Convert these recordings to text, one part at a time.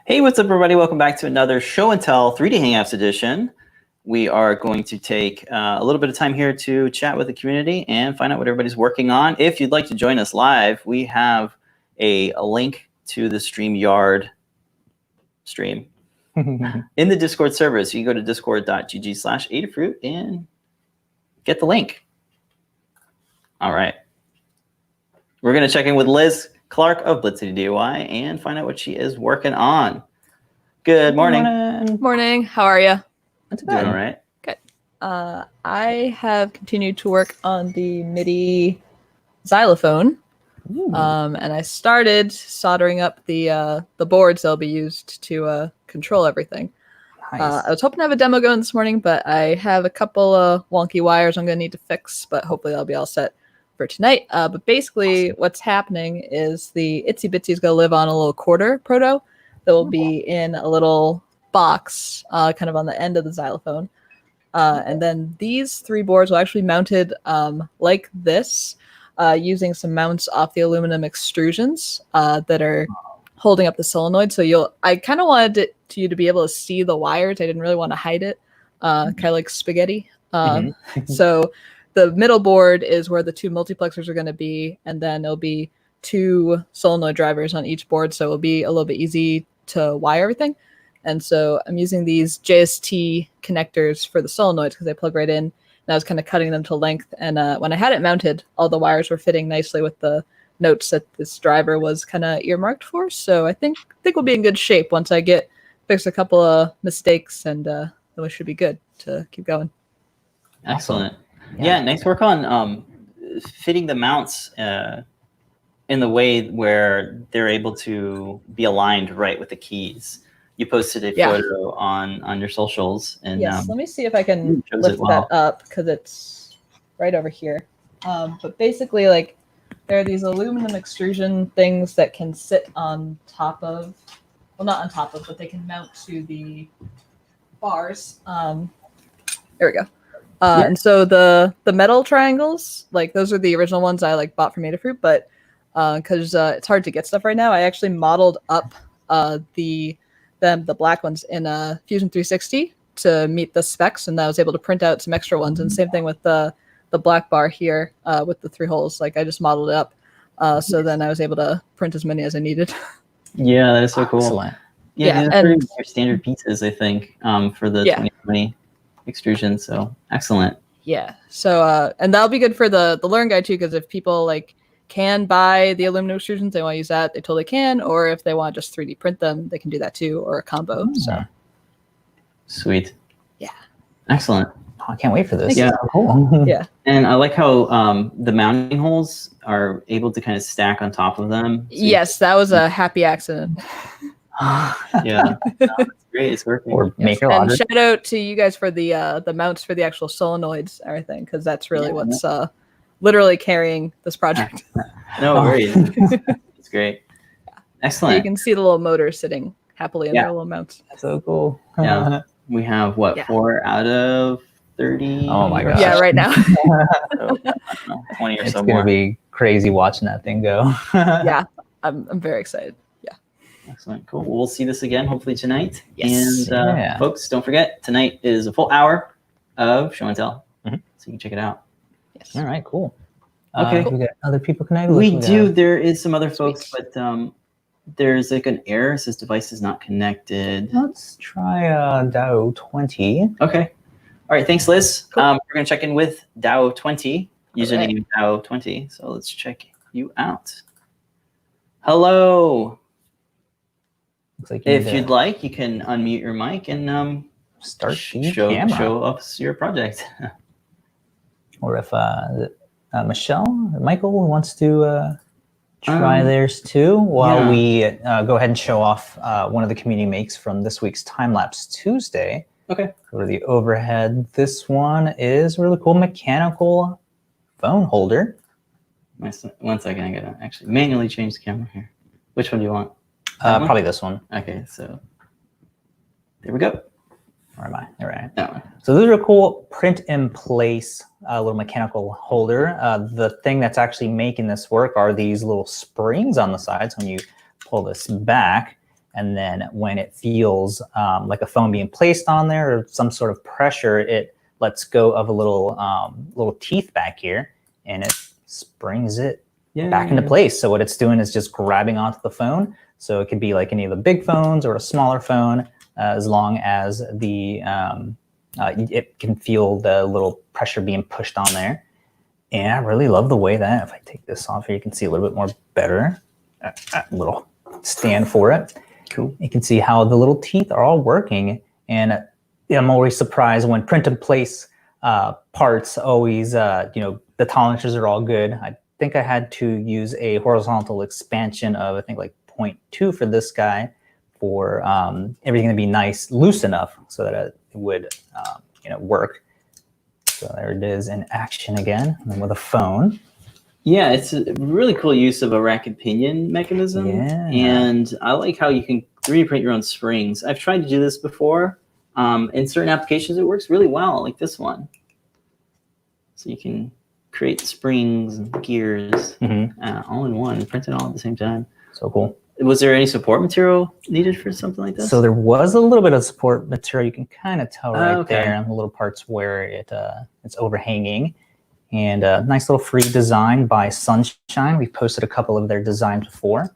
Hey, what's up, everybody? Welcome back to another Show and Tell 3D Hangouts edition. We are going to take a little bit of time here to chat with the community and find out what everybody's working on. If you'd like to join us live, we have a link to the StreamYard stream in the Discord server. So you can go to discord.gg/Adafruit and get the link. All right. We're going to check in with Liz Clark of Blitz City DIY and find out what she is working on. Good morning. Morning. How are you? Doing all right. Good. I have continued to work on the MIDI Xylophone, and I started soldering up the boards that'll be used to control everything. Nice. I was hoping to have a demo going this morning, but I have a couple of wonky wires I'm going to need to fix, but hopefully I'll be all set for tonight. But basically what's happening is the Itsy Bitsy is going to live on a little quarter proto that will be in a little box kind of on the end of the xylophone. And then these three boards will actually be mounted like this, using some mounts off the aluminum extrusions that are holding up the solenoid. So I kind of wanted you to be able to see the wires. I didn't really want to hide it, kind of like spaghetti. So the middle board is where the two multiplexers are going to be, and then there'll be two solenoid drivers on each board, so it'll be a little bit easy to wire everything. And so I'm using these JST connectors for the solenoids because they plug right in, and I was kind of cutting them to length. And when I had it mounted, all the wires were fitting nicely with the notes that this driver was kind of earmarked for. So I think we'll be in good shape once I fix a couple of mistakes, and then we should be good to keep going. Excellent. Yeah, nice work on fitting the mounts in the way where they're able to be aligned right with the keys. You posted a photo on your socials. And yes, let me see if I can lift that up because it's right over here. But basically, like, there are these aluminum extrusion things that can sit on top of, well, not on top of, but they can mount to the bars. There we go. And so the metal triangles, like, those are the original ones I bought from Adafruit, but because it's hard to get stuff right now, I actually modeled up the black ones in Fusion 360 to meet the specs, and I was able to print out some extra ones. And same thing with the black bar here with the 3 holes. Like, I just modeled it up, so then I was able to print as many as I needed. Yeah, that is so cool. Excellent. Yeah, and your standard pieces, I think, for the 2020 extrusion. So excellent. Yeah. So and that'll be good for the Learn Guide too, because if people can buy the aluminum extrusions, they want to use that, they totally can. Or if they want to just 3D print them, they can do that too, or a combo. So sweet. Yeah. Excellent. Oh, I can't wait for this. Yeah. Cool. Yeah. And I like how the mounting holes are able to kind of stack on top of them. So yes, that was a happy accident. Yeah. No, it's great. It's working. Or make your And laundry. shout out to you guys for the mounts for the actual solenoids and everything, because that's really what's literally carrying this project. No worries. It's great. Excellent. So you can see the little motor sitting happily in their little mounts. That's so cool. Yeah. We have 4 out of 30? Oh my gosh. Yeah, right now. So, I don't know, 20 or It's so gonna more. be crazy watching that thing go. Yeah, I'm very excited. Yeah. Excellent. Cool. Well, we'll see this again hopefully tonight. Yes. And folks, don't forget, tonight is a full hour of Show and Tell. So you can check it out. Yes. All right, cool. Okay. We got other people connected. We do. There is some other folks, but there's an error. It says device is not connected. Let's try DAO 20. Okay. All right. Thanks, Liz. Cool. We're going to check in with DAO 20, username DAO 20. So let's check you out. Hello. Looks like If you'd like, you can unmute your mic and start the camera. Show us your project. Or if Michael wants to try theirs too, while we go ahead and show off one of the community makes from this week's Time Lapse Tuesday. Okay. Go to the overhead. This one is a really cool mechanical phone holder. 1 second, I gotta actually manually change the camera here. Which one do you want? Probably this one. Okay, so there we go. Where am I? There I am. That one. So this is a cool print-in-place little mechanical holder. The thing that's actually making this work are these little springs on the sides. When you pull this back, And then when it feels like a phone being placed on there or some sort of pressure, it lets go of a little teeth back here, and it springs it back into place. So what it's doing is just grabbing onto the phone. So it could be like any of the big phones or a smaller phone, as long as it can feel the little pressure being pushed on there. And I really love the way that, if I take this off here, you can see a little bit more better. Little stand for it. Cool. You can see how the little teeth are all working. And I'm always surprised when print and place parts always, the tolerances are all good. I think I had to use a horizontal expansion of, I think, like 0.2 for this guy for everything to be nice, loose enough so that it would, work. So there it is in action again, and with a phone. Yeah, it's a really cool use of a rack and pinion mechanism. Yeah. And I like how you can 3D print your own springs. I've tried to do this before. In certain applications, it works really well, like this one. So you can create springs and gears all in one, print it all at the same time. So cool. Was there any support material needed for something like this? So there was a little bit of support material. You can kind of tell right there in the little parts where it's overhanging. And a nice little free design by Sunshine. We've posted a couple of their designs before.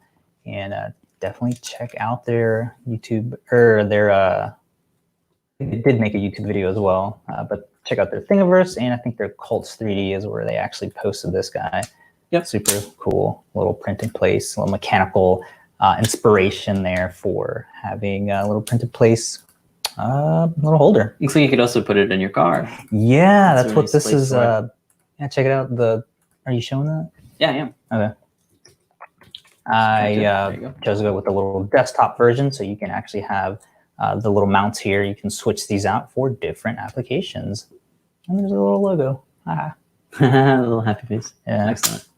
And definitely check out their YouTube, or they did make a YouTube video as well. But check out their Thingiverse, and I think their Cults 3D is where they actually posted this guy. Yep. Super cool little print in place, little mechanical inspiration there for having a little print in place little holder. Looks like you could also put it in your car. Yeah, that's what nice this place is. for Yeah, check it out. Are you showing that? Yeah, I am. Okay. I chose to go with the little desktop version, so you can actually have the little mounts here. You can switch these out for different applications. And there's a little logo. A little happy face. Yeah. Excellent.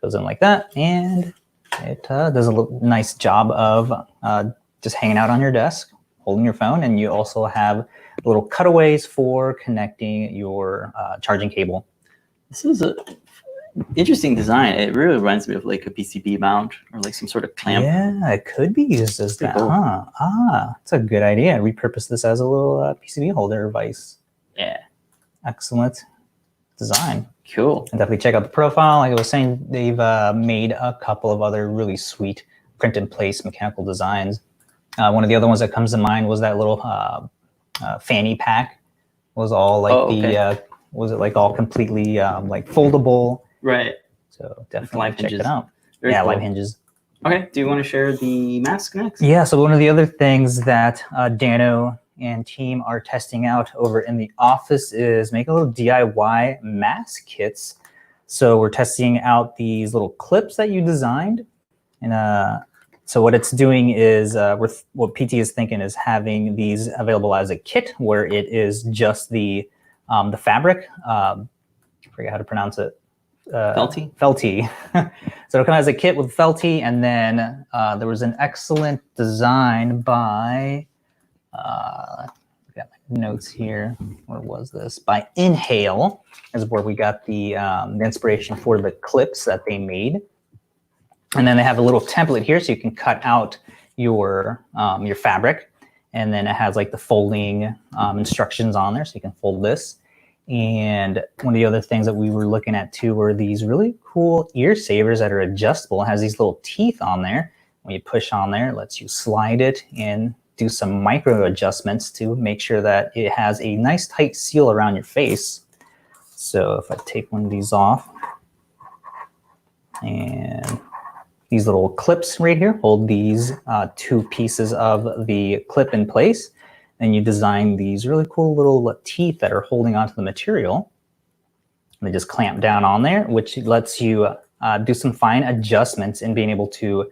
Goes in like that, and it does a nice job of just hanging out on your desk, holding your phone, and you also have little cutaways for connecting your charging cable. This is a interesting design. It really reminds me of like a PCB mount or like some sort of clamp. Yeah, it could be used as that, cool. huh? It's a good idea. Repurpose this as a little PCB holder device. Yeah. Excellent design. Cool. And definitely check out the profile. Like I was saying, they've made a couple of other really sweet print in place mechanical designs. One of the other ones that comes to mind was that little fanny pack. Was all like was it like all completely like foldable? Right. So definitely live check hinges. it out. Very cool. Live hinges. Okay. Do you want to share the mask next? Yeah. So one of the other things that Dano and team are testing out over in the office is making a little DIY mask kits. So we're testing out these little clips that you designed, and so what it's doing is what PT is thinking is having these available as a kit where it is just the fabric. I forget how to pronounce it. Felty. Felty. So it'll come as a kit with Felty, and then there was an excellent design by. Got my notes here. Where was this? By Inhale is where we got the inspiration for the clips that they made. And then they have a little template here, so you can cut out your fabric, and then it has like the folding instructions on there, so you can fold this. And one of the other things that we were looking at too were these really cool ear savers that are adjustable. It has these little teeth on there. When you push on there, it lets you slide it and do some micro adjustments to make sure that it has a nice tight seal around your face. So if I take one of these off, and these little clips right here hold these two pieces of the clip in place, and you design these really cool little teeth that are holding onto the material. And they just clamp down on there, which lets you do some fine adjustments in being able to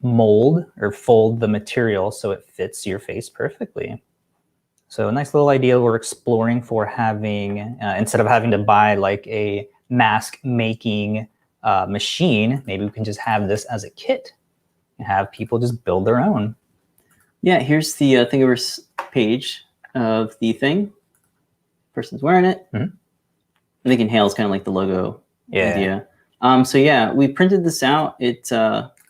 mold or fold the material so it fits your face perfectly. So a nice little idea we're exploring for having, instead of having to buy like a mask making machine, maybe we can just have this as a kit and have people just build their own. Yeah, here's the Thingiverse page of the thing. Person's wearing it. Mm-hmm. I think Inhale is kind of like the logo idea. So yeah, we printed this out. It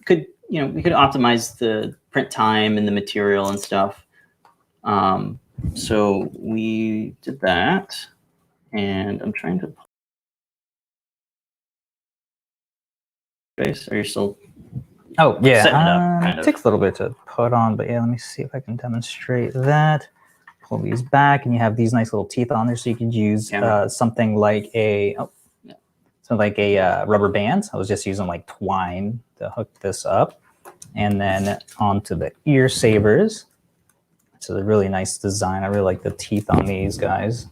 could we could optimize the print time and the material and stuff. So we did that, and I'm trying to. Are you still? Oh yeah, setting it up, kind it of. takes a little bit to put on, but yeah, let me see if I can demonstrate that. Pull these back, and you have these nice little teeth on there, so you could use something like a rubber band. I was just using like twine to hook this up, and then onto the ear sabers. It's a really nice design. I really like the teeth on these guys.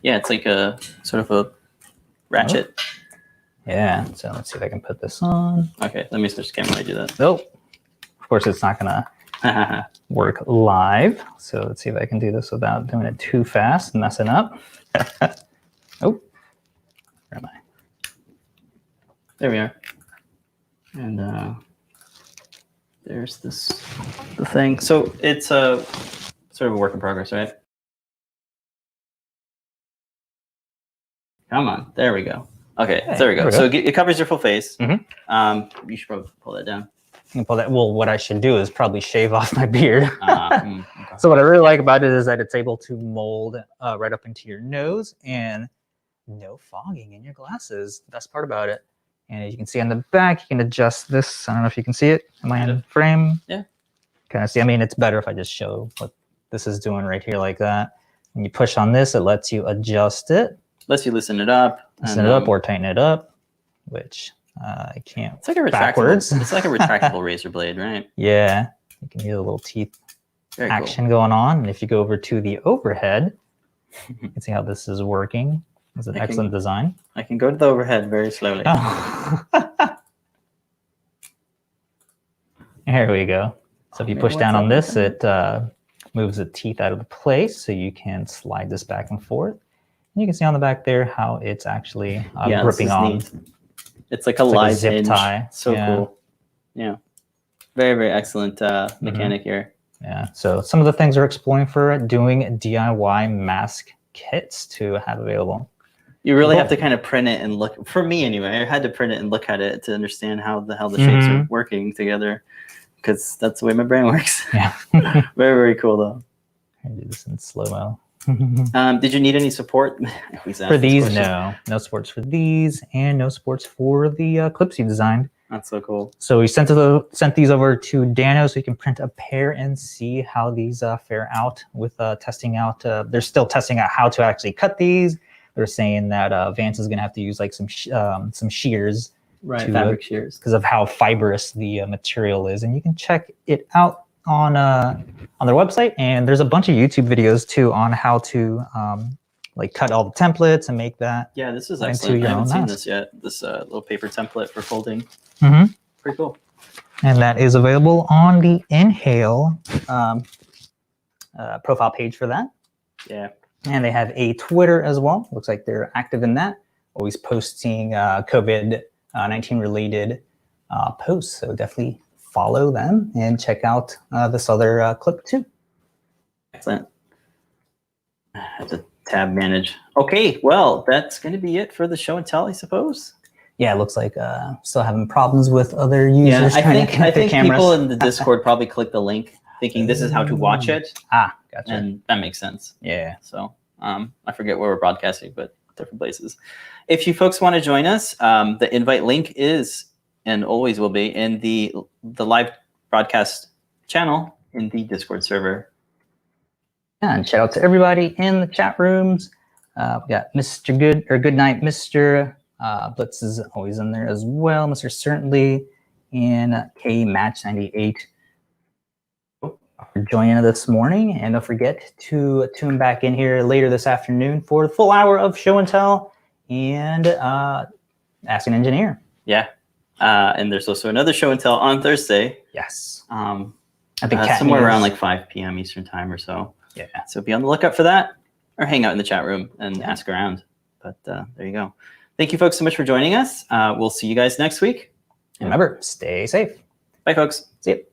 Yeah, it's like a sort of a ratchet. Oh. Yeah, so let's see if I can put this on. Okay, let me switch the camera when I do that. Nope. Of course, it's not gonna work live. So let's see if I can do this without doing it too fast and messing up. Oh, where am I? There we are. And there's the thing. So it's a sort of a work in progress, right? Come on, there we go. Okay, Hey, there we go. there we So it covers your full face. Mm-hmm. You should probably pull that down. You can pull that. Well, what I should do is probably shave off my beard. Okay. So what I really like about it is that it's able to mold right up into your nose and no fogging in your glasses. Best part about it. And as you can see on the back, you can adjust this. I don't know if you can see it. Am I in frame? Yeah. Kind of see. I mean, it's better if I just show what this is doing right here like that. When you push on this, it lets you adjust it. Lets you loosen it up. Loosen it up or tighten it up, which I can't. It's like a retractable. Backwards. It's like a retractable razor blade, right? Yeah. You can hear the little teeth Very action going on. And if you go over to the overhead, you can see how this is working. It's an excellent design. I can go to the overhead very slowly. Oh. Here we go. So if you push down on this, it moves the teeth out of the place, so you can slide this back and forth. And you can see on the back there how it's actually gripping on. Neat. It's like a live zip hinge. tie. So cool. Yeah. Very, very excellent mechanic here. Yeah. So some of the things we're exploring for doing DIY mask kits to have available. You really have to kind of print it and look. For me, anyway, I had to print it and look at it to understand how the hell the shapes are working together, because that's the way my brain works. Yeah. Very, very cool, though. I do this in slow-mo. Did you need any support for these? No supports for these, and no supports for the clips you designed. That's so cool. So we sent these over to Dano so you can print a pair and see how these fare out with testing out. They're still testing out how to actually cut these. They're saying that Vance is going to have to use like some shears, right? Fabric shears, because of how fibrous the material is, and you can check it out on their website. And there's a bunch of YouTube videos too on how to like cut all the templates and make that. Yeah, this is excellent. I haven't seen this yet. This little paper template for folding. Pretty cool. And that is available on the Inhale profile page for that. Yeah. And they have a Twitter as well. Looks like they're active in that. Always posting COVID-19 related posts. So definitely follow them and check out this other clip too. Excellent. I have to tab manage. Okay, well, that's going to be it for the show and tell, I suppose. Yeah, it looks like still having problems with other users. Yeah, I think people in the Discord probably click the link thinking this is how to watch it. Ah, gotcha. And that makes sense. Yeah. So I forget where we're broadcasting, but different places. If you folks want to join us, the invite link is and always will be in the live broadcast channel in the Discord server. Yeah, and shout out to everybody in the chat rooms. We got Mr. Goodnight, Mr. Blitz is always in there as well. Mr. Certainly and K Match 98 for joining us this morning. And don't forget to tune back in here later this afternoon for the full hour of show and tell and Ask an Engineer. Yeah. And there's also another show and tell on Thursday. Yes. I think somewhere around like 5 p.m. Eastern time or so. Yeah. So be on the lookout for that, or hang out in the chat room and ask around. But there you go. Thank you folks so much for joining us. We'll see you guys next week. And remember, stay safe. Bye, folks. See you.